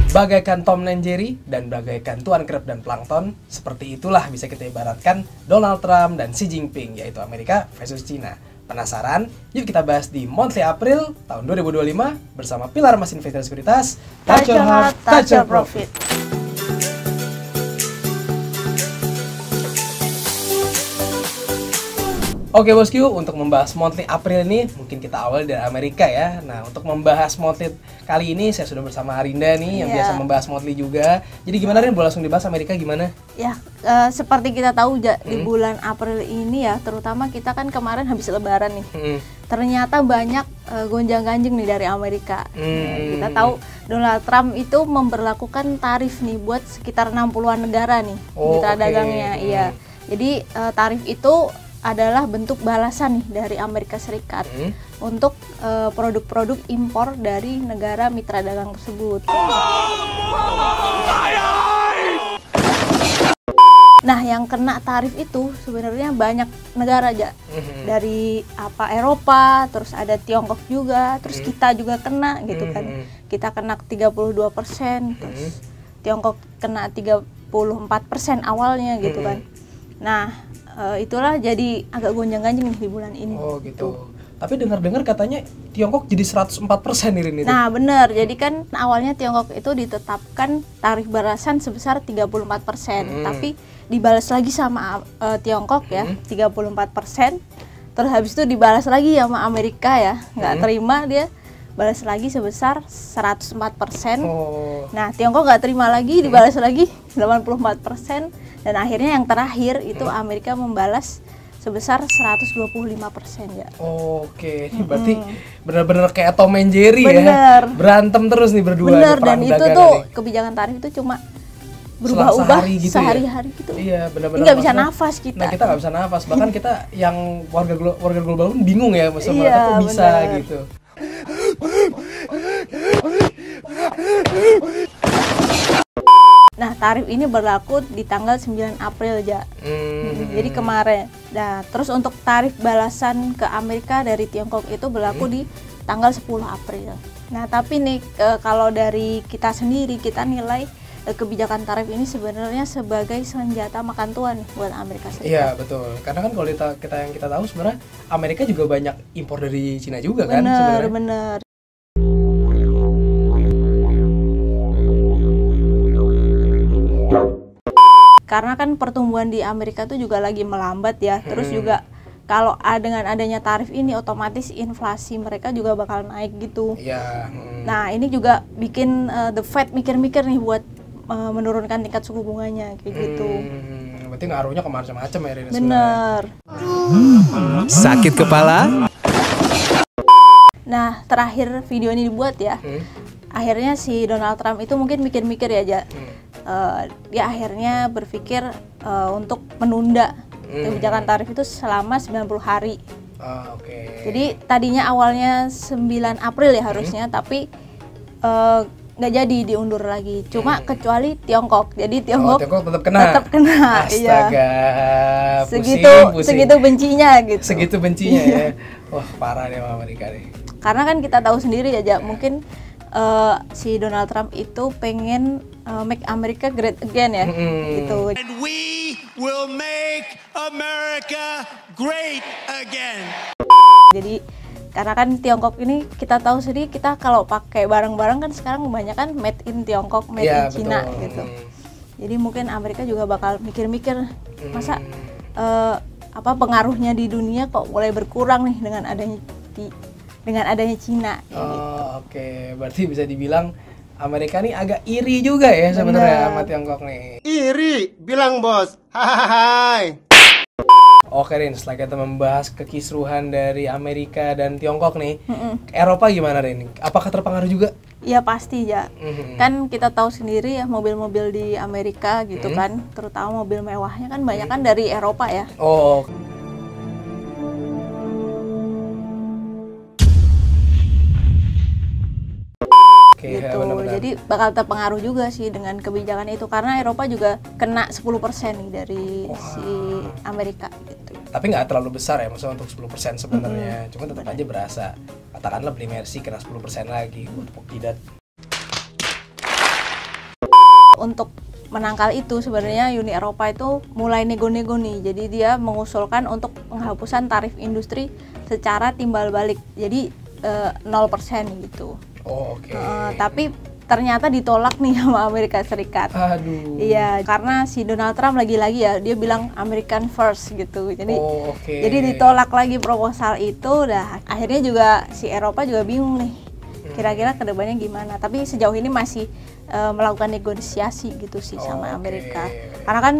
Bagaikan Tom dan Jerry dan bagaikan Tuan Krab dan Plankton, seperti itulah bisa kita ibaratkan Donald Trump dan Xi Jinping, yaitu Amerika versus Cina. Penasaran? Yuk kita bahas di Monthly April tahun 2025 bersama Pilar Mas Investor Sekuritas. Touch your heart, touch your profit. Oke bosku, untuk membahas Monthly April ini mungkin kita awal dari Amerika ya. Nah, untuk membahas Monthly kali ini saya sudah bersama Arinda nih yang biasa membahas Monthly juga. Jadi gimana Rin, boleh langsung dibahas Amerika gimana? Ya, seperti kita tahu di bulan April ini ya, terutama kita kan kemarin habis lebaran nih. Ternyata banyak gonjang-ganjing nih dari Amerika. Kita tahu Donald Trump itu memberlakukan tarif nih buat sekitar 60-an negara nih mitra dagangnya. Iya. Jadi tarif itu adalah bentuk balasan nih dari Amerika Serikat untuk produk-produk impor dari negara mitra dagang tersebut. Nah, yang kena tarif itu sebenarnya banyak negara aja. Dari Eropa, terus ada Tiongkok juga, terus kita juga kena gitu kan. Kita kena 32%, terus Tiongkok kena 34% awalnya gitu kan. Nah, itulah jadi agak gonjang-ganjing nih di bulan ini. Oh gitu. Tapi dengar-dengar katanya Tiongkok jadi 104% nih. Nah benar, jadi kan awalnya Tiongkok itu ditetapkan tarif balasan sebesar 34%, tapi dibalas lagi sama Tiongkok ya 34%, terus habis itu dibalas lagi sama Amerika ya, nggak terima dia balas lagi sebesar 104%. Nah Tiongkok nggak terima lagi, dibalas lagi 84%. Dan akhirnya yang terakhir itu Amerika membalas sebesar 125% ya. Oke, berarti benar-benar kayak Tom and Jerry ya. Berantem terus nih berdua. Bener, dan itu tuh kebijakan tarif itu cuma berubah-ubah sehari-hari gitu. Iya, benar-benar. Nggak bisa nafas kita. Nah, kita nggak bisa nafas. Bahkan kita yang warga global pun bingung ya, maksudnya mereka kok bisa gitu. Nah, tarif ini berlaku di tanggal 9 April aja. Jadi kemarin. Nah, terus untuk tarif balasan ke Amerika dari Tiongkok itu berlaku di tanggal 10 April. Nah, tapi nih kalau dari kita sendiri, kita nilai kebijakan tarif ini sebenarnya sebagai senjata makan tuan buat Amerika Serikat. Iya, betul. Karena kan kalau kita tahu sebenarnya Amerika juga banyak impor dari Cina juga kan sebenarnya. Bener. Karena kan pertumbuhan di Amerika tuh juga lagi melambat ya. Terus juga kalau dengan adanya tarif ini otomatis inflasi mereka juga bakal naik gitu. Iya. Nah, ini juga bikin The Fed mikir-mikir nih buat menurunkan tingkat suku bunganya kayak gitu. Berarti ngaruhnya ke macam-macam ya Rina. Bener. Sakit kepala? Nah, terakhir video ini dibuat ya. Akhirnya si Donald Trump itu mungkin mikir-mikir ya, dia akhirnya berpikir untuk menunda kebijakan tarif itu selama 90 hari. Jadi tadinya awalnya 9 April ya harusnya, tapi nggak jadi diundur lagi. Cuma kecuali Tiongkok. Jadi Tiongkok tetap kena. Astaga. Iya. Segitu bencinya gitu. Segitu bencinya ya. Wah, parah deh Amerika nih. Karena kan kita tahu sendiri aja, mungkin si Donald Trump itu pengen make America great again ya, gitu. And we will make America great again. Jadi karena kan Tiongkok ini kita tahu sendiri, kita kalau pakai barang-barang kan sekarang kebanyakan made in Tiongkok, made in China gitu. Jadi mungkin Amerika juga bakal mikir-mikir, masa pengaruhnya di dunia kok mulai berkurang nih dengan adanya Cina. Oke. Berarti bisa dibilang Amerika nih agak iri juga ya sebenarnya sama Tiongkok nih. Iri, bilang bos. Hai. Oke Rin, setelah kita membahas kekisruhan dari Amerika dan Tiongkok nih, Eropa gimana Rin? Apakah terpengaruh juga? Iya pasti ya. Kan kita tahu sendiri ya mobil-mobil di Amerika gitu kan, terutama mobil mewahnya kan banyak kan dari Eropa ya. Gitu. Jadi bakal terpengaruh juga sih dengan kebijakan itu, karena Eropa juga kena 10% nih dari si Amerika gitu. Tapi nggak terlalu besar ya, maksudnya untuk 10% sebenarnya. Cuma tetap aja berasa. Katakanlah beli Mercy kena 10% lagi untuk tidak. untuk menangkal itu sebenarnya Uni Eropa itu mulai nego-nego nih. Jadi dia mengusulkan untuk penghapusan tarif industri secara timbal balik. Jadi 0% gitu. Oh, oke. Tapi ternyata ditolak nih sama Amerika Serikat. Aduh. Iya, karena si Donald Trump lagi-lagi ya dia bilang American first gitu. Jadi jadi ditolak lagi proposal itu. Dah akhirnya juga si Eropa juga bingung nih. Kira-kira kedepannya gimana? Tapi sejauh ini masih melakukan negosiasi gitu sih sama Amerika. Karena kan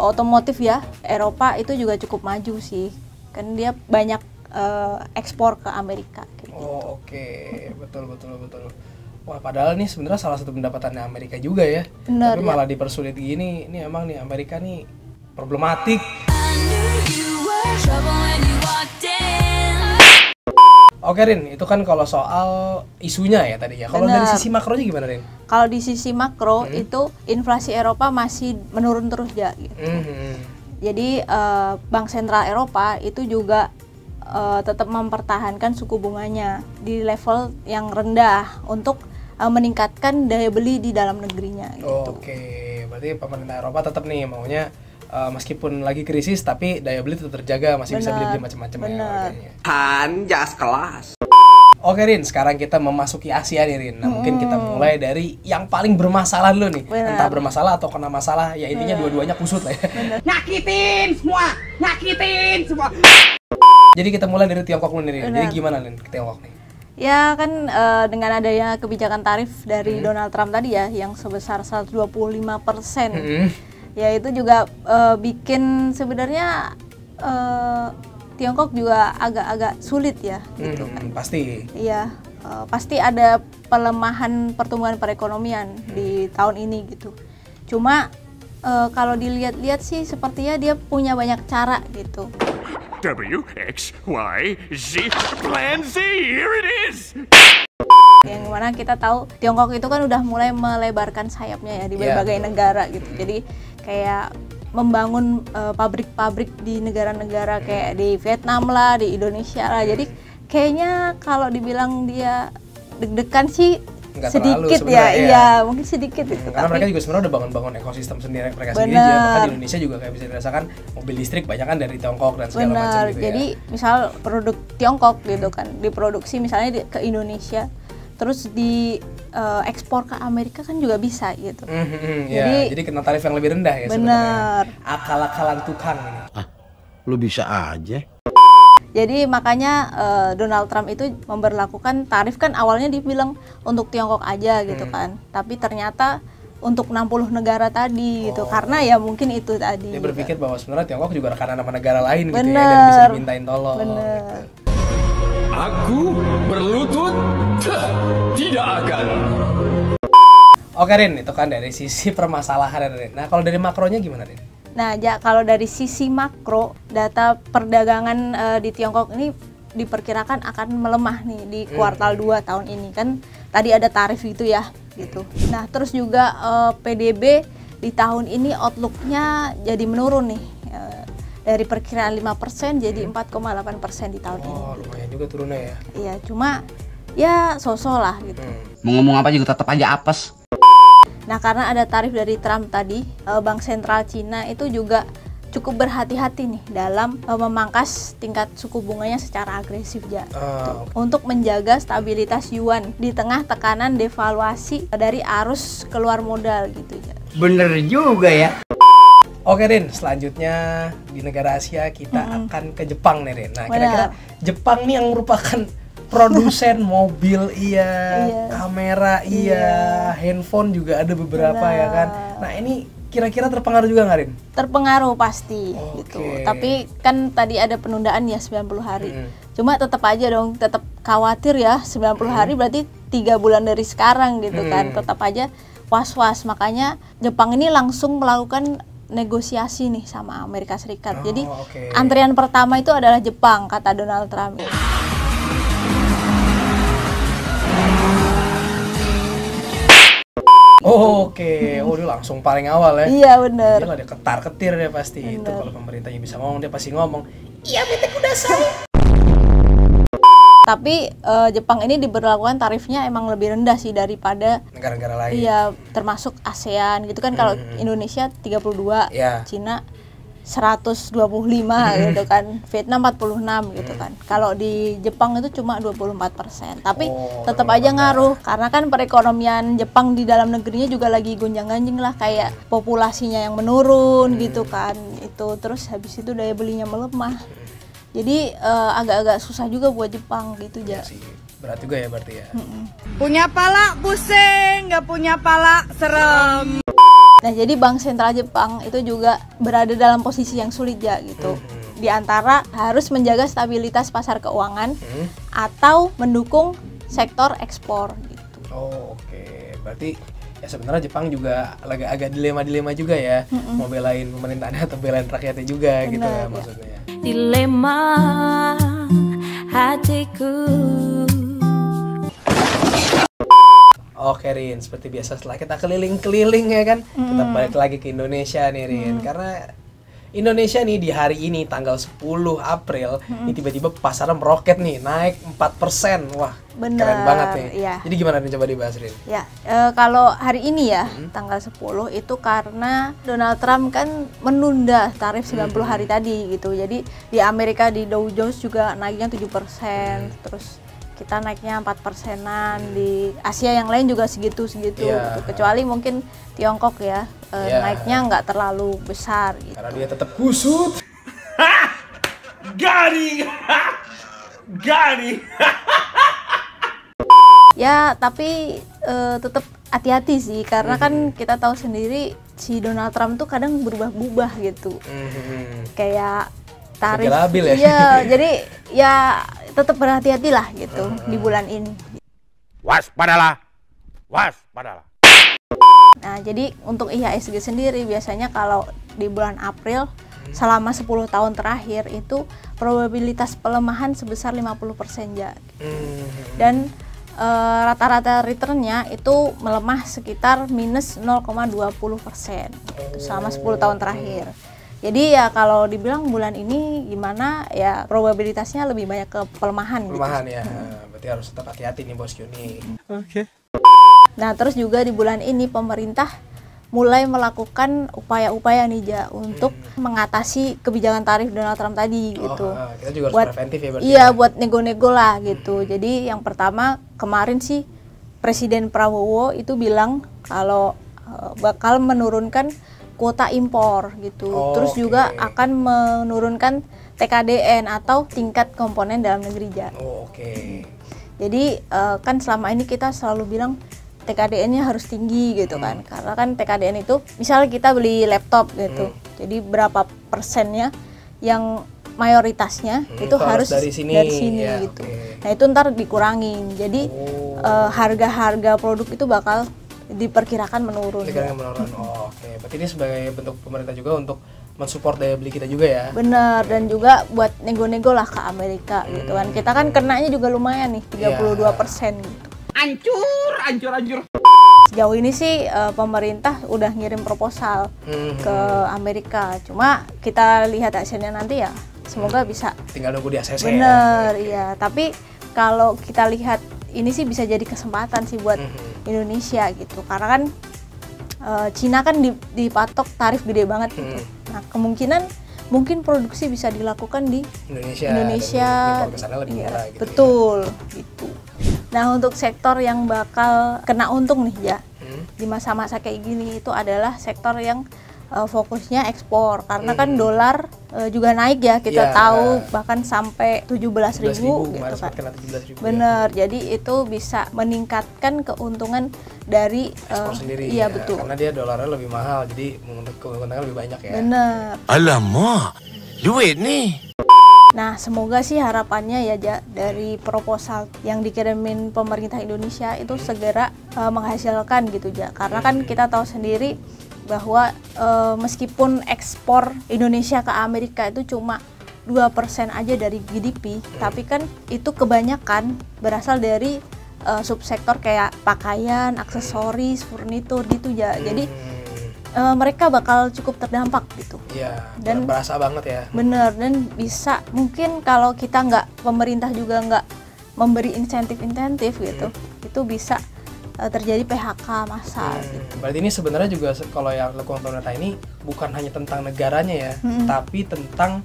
otomotif ya Eropa itu juga cukup maju sih. Kan dia banyak ekspor ke Amerika. Gitu. Betul. Wah, padahal nih sebenarnya salah satu pendapatannya Amerika juga ya. Bener, tapi malah dipersulit gini. Ini emang nih Amerika nih problematik. Oke Rin, itu kan kalau soal isunya ya tadi ya. Kalau dari sisi makronya gimana Rin? Kalau di sisi makro itu inflasi Eropa masih menurun terus ya. Gitu. Jadi Bank Sentral Eropa itu juga tetap mempertahankan suku bunganya di level yang rendah untuk meningkatkan daya beli di dalam negerinya. Gitu. Berarti pemerintah Eropa tetap nih maunya meskipun lagi krisis tapi daya beli tetap terjaga, masih bisa beli macam-macam ya. Jas kelas. Oke Rin, sekarang kita memasuki Asia nih Rin. Nah mungkin kita mulai dari yang paling bermasalah dulu nih. Entah bermasalah atau kena masalah, ya intinya dua-duanya kusut lah ya. Nyakitin semua. Jadi kita mulai dari Tiongkok dulu nih Rin. Jadi gimana Rin ke Tiongkok nih? Ya kan dengan adanya kebijakan tarif dari Donald Trump tadi ya yang sebesar 125%. Ya itu juga bikin sebenarnya Tiongkok juga agak-agak sulit ya gitu kan. Pasti. Iya, pasti ada pelemahan pertumbuhan perekonomian di tahun ini gitu. Cuma kalau dilihat-lihat sih sepertinya dia punya banyak cara gitu. W, X, Y, Z, Plan Z, here it is! Yang mana kita tahu Tiongkok itu kan udah mulai melebarkan sayapnya ya di berbagai negara gitu. Jadi kayak membangun pabrik-pabrik di negara-negara kayak di Vietnam lah, di Indonesia lah. Jadi kayaknya kalau dibilang dia deg-degan sih nggak sedikit terlalu, ya, iya mungkin sedikit itu. Karena mereka juga sebenarnya udah bangun-bangun ekosistem sendiri mereka sendiri aja. Bahkan di Indonesia juga kayak bisa dirasakan mobil listrik banyak kan dari Tiongkok dan segala macam gitu. Jadi misal produk Tiongkok gitu kan diproduksi misalnya ke Indonesia, terus di ekspor ke Amerika kan juga bisa gitu. Jadi kena tarif yang lebih rendah ya sebenarnya. Akal-akalan tukang ini. Lu bisa aja. Jadi makanya Donald Trump itu memberlakukan tarif kan awalnya dibilang untuk Tiongkok aja gitu kan. Tapi ternyata untuk 60 negara tadi gitu. Karena ya mungkin itu tadi. Dia berpikir bahwa sebenarnya Tiongkok juga rekanan sama negara lain gitu ya Bener. dan bisa dimintain tolong. Bener. Gitu. Aku berlutut tidak akan. Oke Rin, itu kan dari sisi permasalahan Rin. Nah kalau dari makronya gimana Rin? Nah, kalau dari sisi makro, data perdagangan di Tiongkok ini diperkirakan akan melemah nih di kuartal 2 tahun ini kan. Tadi ada tarif gitu ya, gitu. Nah, terus juga PDB di tahun ini outlook-nya jadi menurun nih. Dari perkiraan 5% jadi 4,8% di tahun ini. Oh, lumayan juga turunnya ya. Iya, cuma ya so-so lah gitu. Mau ngomong apa juga tetap aja apes. Nah, karena ada tarif dari Trump tadi, Bank Sentral Cina itu juga cukup berhati-hati nih dalam memangkas tingkat suku bunganya secara agresif ya. Untuk menjaga stabilitas yuan di tengah tekanan devaluasi dari arus keluar modal gitu ya. Bener juga ya. Oke Rin, selanjutnya di negara Asia kita akan ke Jepang nih Rin. Nah kira-kira Jepang nih yang merupakan produsen mobil kamera handphone juga ada beberapa ya kan. Nah ini kira-kira terpengaruh juga nggak Rin? Terpengaruh pasti gitu. Tapi kan tadi ada penundaan ya 90 hari. Cuma tetap aja dong, tetap khawatir ya 90 hari berarti 3 bulan dari sekarang gitu kan. Tetap aja was-was. Makanya Jepang ini langsung melakukan negosiasi nih sama Amerika Serikat. Jadi antrian pertama itu adalah Jepang kata Donald Trump. Oke, dia langsung paling awal ya. Iya bener. Dia ada ketar-ketir dia pasti. Itu kalau pemerintahnya bisa ngomong dia pasti ngomong. Iya betek udah saya. Tapi Jepang ini diberlakukan tarifnya emang lebih rendah sih daripada negara-negara lain. iya, termasuk ASEAN gitu kan. Kalau Indonesia 32, Iya. Cina 125 gitu kan, Vietnam 46 gitu kan. Kalau di Jepang itu cuma 24%. Tapi tetap aja ngaruh karena kan perekonomian Jepang di dalam negerinya juga lagi gonjang-ganjing lah, kayak populasinya yang menurun gitu kan. Itu terus habis itu daya belinya melemah. Jadi agak-agak susah juga buat Jepang gitu Iya ya. sih. Berat juga ya berarti ya. Punya pala pusing, nggak punya pala serem. Nah, jadi Bank Sentral Jepang itu juga berada dalam posisi yang sulit ya gitu. Di antara harus menjaga stabilitas pasar keuangan atau mendukung sektor ekspor gitu. Oh, oke. Berarti ya sebenarnya Jepang juga agak dilema juga ya. Mau belain pemerintahnya atau belain rakyatnya juga gitu ya Benar, ya. maksudnya. Dilema hatiku. Oke Rin, seperti biasa setelah kita keliling-keliling ya kan, kita balik lagi ke Indonesia nih Rin. Karena Indonesia nih di hari ini tanggal 10 April ini tiba-tiba pasarnya meroket nih, naik 4%. Wah, Bener, keren banget nih. iya. Jadi gimana nih, coba dibahas Rin? Ya, kalau hari ini ya, tanggal 10 itu karena Donald Trump kan menunda tarif 90 hari tadi gitu. Jadi di Amerika di Dow Jones juga naiknya 7%, terus kita naiknya 4%-an, di Asia yang lain juga segitu-segitu Iya. gitu. Kecuali mungkin Tiongkok ya, Iya. naiknya nggak terlalu besar gitu. Karena dia tetap kusut. Garing! Garing! Ya, tapi tetap hati-hati sih karena kan kita tahu sendiri si Donald Trump tuh kadang berubah-ubah gitu. Kayak tarif. Lagi labil ya? Iya, jadi ya tetap berhati-hatilah gitu di bulan ini. Waspadalah. Waspadalah. Nah, jadi untuk IHSG sendiri biasanya kalau di bulan April selama 10 tahun terakhir itu probabilitas pelemahan sebesar 50% ya. Dan rata-rata returnnya itu melemah sekitar minus 0,20% gitu, selama 10 tahun terakhir. Jadi ya kalau dibilang bulan ini gimana ya probabilitasnya lebih banyak ke pelemahan gitu. Pelemahan ya. Berarti harus tetap hati-hati nih bosku nih. Nah, terus juga di bulan ini pemerintah mulai melakukan upaya-upaya nih Ja untuk mengatasi kebijakan tarif Donald Trump tadi gitu. Kita juga harus Buat preventif ya berarti. iya, ya. buat nego-nego lah gitu. Jadi yang pertama kemarin sih Presiden Prabowo itu bilang kalau bakal menurunkan kuota impor gitu. Terus juga akan menurunkan TKDN atau tingkat komponen dalam negeri Ja. Oke. Jadi kan selama ini kita selalu bilang TKDN-nya harus tinggi gitu kan. Karena kan TKDN itu misalnya kita beli laptop gitu. Jadi berapa persennya yang mayoritasnya itu harus dari sini ya, gitu. Nah, itu ntar dikurangin. Jadi harga-harga produk itu bakal diperkirakan menurun. Menurun. Oke. Berarti ini sebagai bentuk pemerintah juga untuk mensupport daya beli kita juga ya. Bener, dan juga buat nego-nego lah ke Amerika gitu kan. Kita kan kenanya juga lumayan nih, 32% gitu. Ancur. Sejauh ini sih pemerintah udah ngirim proposal ke Amerika. Cuma kita lihat hasilnya nanti ya, semoga bisa. Tinggal nunggu di ACC. Bener, iya. Tapi kalau kita lihat ini sih bisa jadi kesempatan sih buat Indonesia gitu. Karena kan Cina kan dipatok tarif gede banget gitu. Nah, kemungkinan mungkin produksi bisa dilakukan di Indonesia. Dan kesana lebih murah gitu. Betul, gitu. Nah, untuk sektor yang bakal kena untung nih ya di masa-masa kayak gini itu adalah sektor yang fokusnya ekspor karena kan dolar juga naik ya, kita tahu bahkan sampai 17.000 gitu kan. Bener, jadi itu bisa meningkatkan keuntungan dari ekspor sendiri. Iya, ya, betul. Karena dia dolarnya lebih mahal, jadi keuntungannya lebih banyak ya. Bener. Alamak, duit nih. Nah, semoga sih harapannya ya Ja, dari proposal yang dikirimin pemerintah Indonesia itu segera menghasilkan gitu Ja. Karena kan kita tahu sendiri bahwa meskipun ekspor Indonesia ke Amerika itu cuma 2% aja dari GDP, tapi kan itu kebanyakan berasal dari subsektor kayak pakaian, aksesoris, furnitur gitu Ja. Jadi mereka bakal cukup terdampak gitu. Iya, dan berasa banget ya. Bener, dan bisa mungkin kalau kita pemerintah juga nggak memberi insentif-insentif gitu, itu bisa terjadi PHK massal. Berarti ini sebenarnya juga kalau yang lekuan tunnetra ini bukan hanya tentang negaranya ya, tapi tentang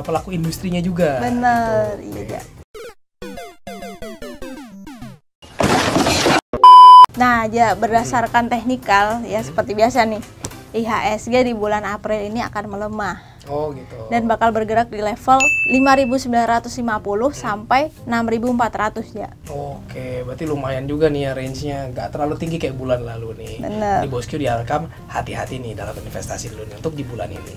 pelaku industrinya juga. Bener, gitu. iya. Nah, ya berdasarkan teknikal ya seperti biasa nih, IHSG di bulan April ini akan melemah. Oh gitu. Dan bakal bergerak di level 5.950 sampai 6.400 ya. Oke, berarti lumayan juga nih ya range-nya, nggak terlalu tinggi kayak bulan lalu nih. Bener. Di Bosku diharapkan hati-hati nih dalam investasi dulu nih untuk di bulan ini.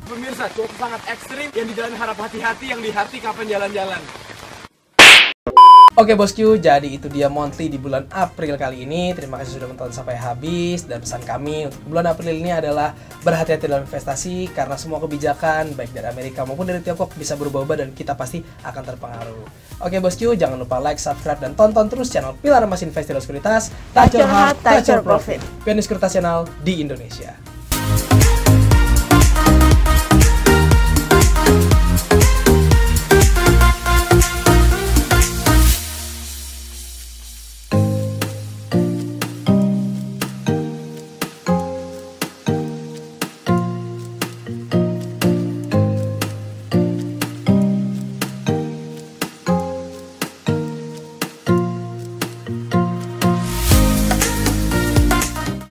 Pemirsa, cuaca sangat ekstrim. Yang di jalan harap hati-hati, yang di hati kapan jalan-jalan. Oke Bosku, jadi itu dia monthly di bulan April kali ini. Terima kasih sudah menonton sampai habis. Dan pesan kami untuk bulan April ini adalah berhati-hati dalam investasi, karena semua kebijakan baik dari Amerika maupun dari Tiongkok bisa berubah-ubah dan kita pasti akan terpengaruh. Oke Bosku, jangan lupa like, subscribe, dan tonton terus channel Pilar Emas Investasi Sekuritas. Touch your heart, touch your profit. Pioneer Sekuritas Channel di Indonesia.